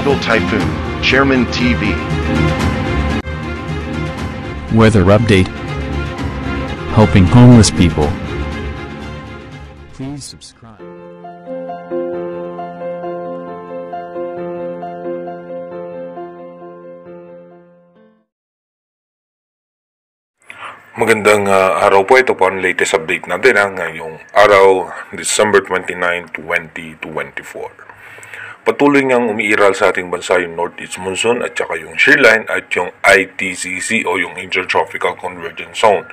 Global Typhoon, Chairman TV. Weather update. Helping homeless people. Please subscribe. Magandang araw po. Ito po ang latest update natin ngayong araw, December 29, 2024. Patuloy ngang umiiral sa ating bansa yung Northeast Monsoon at saka yung shear line at yung ITCZ o yung Intertropical Convergence Zone.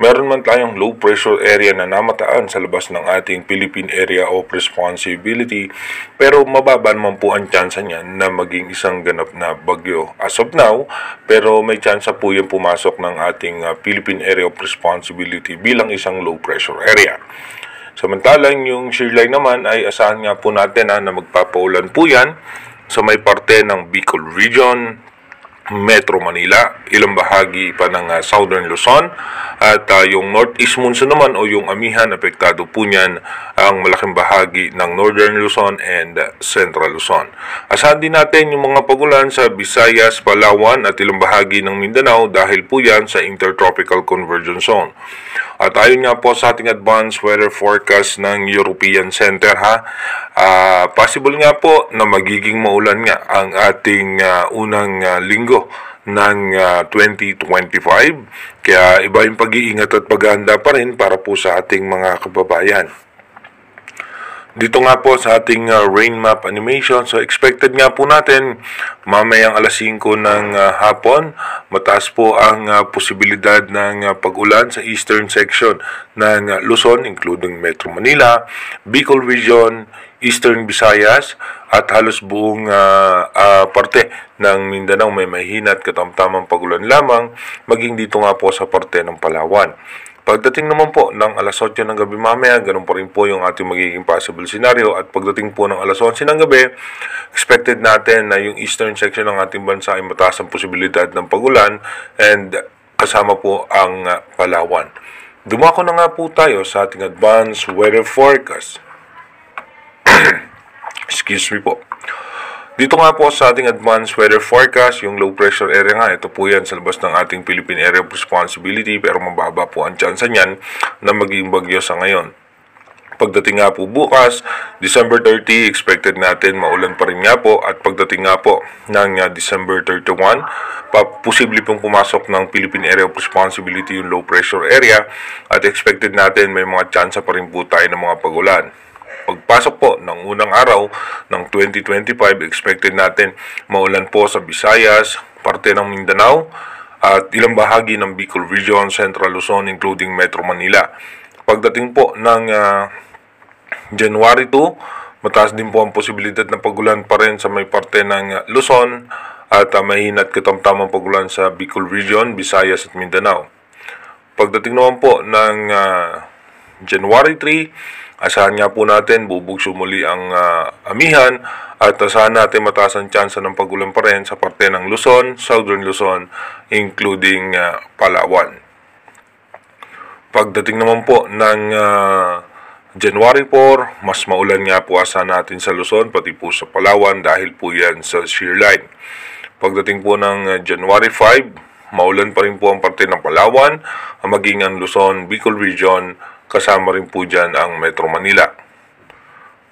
Meron man tayong low pressure area na namataan sa labas ng ating Philippine Area of Responsibility, pero mababa naman po ang tsansa niyan na maging isang ganap na bagyo as of now, pero may tsansa po yung pumasok ng ating Philippine Area of Responsibility bilang isang low pressure area. Samantalang yung shear line naman ay asahan nga po natin na magpapaulan po yan sa may parte ng Bicol Region, Metro Manila, ilang bahagi pa ng Southern Luzon, at yung Northeast Monsoon naman o yung amihan, apektado po niyan ang malaking bahagi ng Northern Luzon and Central Luzon. Asahan din natin yung mga pagulan sa Visayas, Palawan at ilang bahagi ng Mindanao dahil po yan sa Intertropical Convergence Zone. At ayon nga po sa ating advanced weather forecast ng European Center possible nga po na magiging maulan nga ang ating unang linggo ng 2025. Kaya iba yung pag-iingat at paghahanda pa rin para po sa ating mga kababayan. Dito nga po sa ating rain map animation, so expected nga po natin mamayang alas 5 ng hapon, mataas po ang posibilidad ng pag-ulan sa eastern section ng Luzon, including Metro Manila, Bicol Region, Eastern Visayas, at halos buong parte ng Mindanao may mahina at katamtamang pag-ulan lamang, maging dito nga po sa parte ng Palawan. Pagdating naman po ng alas 8 ng gabi mamaya, ganun pa rin po yung ating magiging possible scenario. At pagdating po ng alas 11 ng gabi, expected natin na yung eastern section ng ating bansa ay mataas ang posibilidad ng pagulan and kasama po ang Palawan. Dumako na nga po tayo sa ating advanced weather forecast. Excuse me po. Dito nga po sa ating advanced weather forecast, yung low pressure area nga, ito po yan sa labas ng ating Philippine Area of Responsibility, pero mababa po ang tsansa niyan na maging bagyo sa ngayon. Pagdating nga po bukas, December 30, expected natin maulan pa rin nga po, at pagdating nga po ng December 31, posible pong pumasok ng Philippine Area of Responsibility yung low pressure area, at expected natin may mga tsansa pa rin po tayo ng mga pagulan. Pagpasok po ng unang araw ng 2025, expected natin maulan po sa Visayas, parte ng Mindanao, at ilang bahagi ng Bicol Region, Central Luzon, including Metro Manila. Pagdating po ng January 2, mataas din po ang posibilidad na pagulan pa rin sa may parte ng Luzon at mahina at katamtamang pagulan sa Bicol Region, Visayas at Mindanao. Pagdating naman po ng January 3, asahan nga po natin bubugso muli ang amihan at asahan natin mataas ang tsansa ng pagulan pa rin sa parte ng Luzon, Southern Luzon, including Palawan. Pagdating naman po ng January 4, mas maulan nga po asahan natin sa Luzon, pati po sa Palawan dahil po yan sa shear line. Pagdating po ng January 5, maulan pa rin po ang parte ng Palawan, maging ang Luzon, Bicol Region, kasama rin po dyan ang Metro Manila.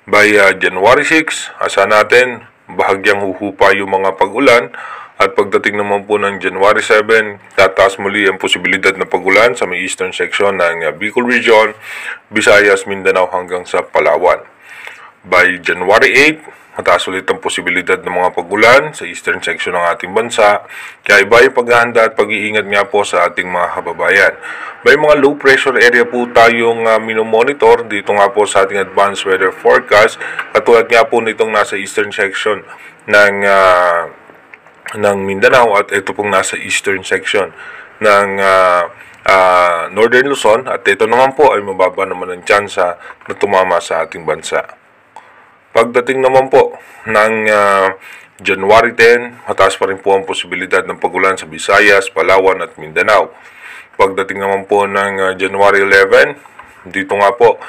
By January 6, asahan natin bahagyang huhupa yung mga pag-ulan, at pagdating naman po ng January 7, tataas muli ang posibilidad na pag-ulan sa may eastern section ng Bicol Region, Visayas, Mindanao hanggang sa Palawan. By January 8, mataas ulit ang posibilidad ng mga pag-ulan sa eastern section ng ating bansa, kaya iba yung paghahanda at pag-iingat nga po sa ating mga kababayan. May mga low pressure area po tayong minomonitor dito nga po sa ating advanced weather forecast, katulad nga po nitong nasa eastern section ng Mindanao at ito pong nasa eastern section ng Northern Luzon, at ito naman po ay mababa naman ang tsansa na tumama sa ating bansa. Pagdating naman po ng January 10, mataas pa rin po ang posibilidad ng pagulan sa Visayas, Palawan at Mindanao. Pagdating naman po ng January 11, dito nga po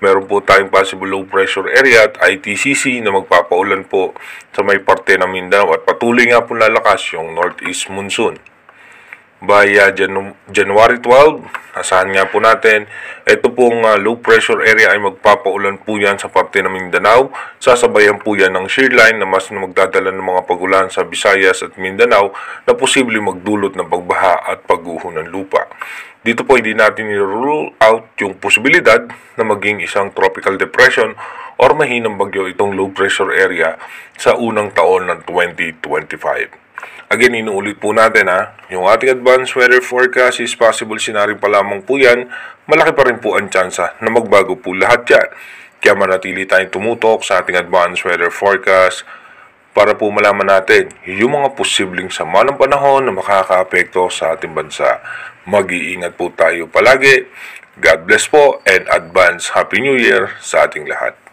meron po tayong possible low pressure area at ITCC na magpapaulan po sa may parte ng Mindanao at patuloy nga po lalakas yung northeast monsoon. By January 12, asahan nga po natin, ito pong low pressure area ay magpapaulan po yan sa parte ng Mindanao. Sasabayan po yan ng shear line na mas magdadala ng mga pagulan sa Visayas at Mindanao na posibleng magdulot ng pagbaha at pagguho ng lupa. Dito po hindi natin i-rule out yung posibilidad na maging isang tropical depression or mahinang bagyo itong low pressure area sa unang taon ng 2025. Again, inuulit po natin yung ating advanced weather forecast is possible scenario pa lamang po yan, malaki pa rin po ang tsansa na magbago po lahat yan. Kaya manatili tayong tumutok sa ating advanced weather forecast para po malaman natin yung mga posibleng sama ng panahon na makakaapekto sa ating bansa. Mag-iingat po tayo palagi. God bless po and advance Happy New Year sa ating lahat.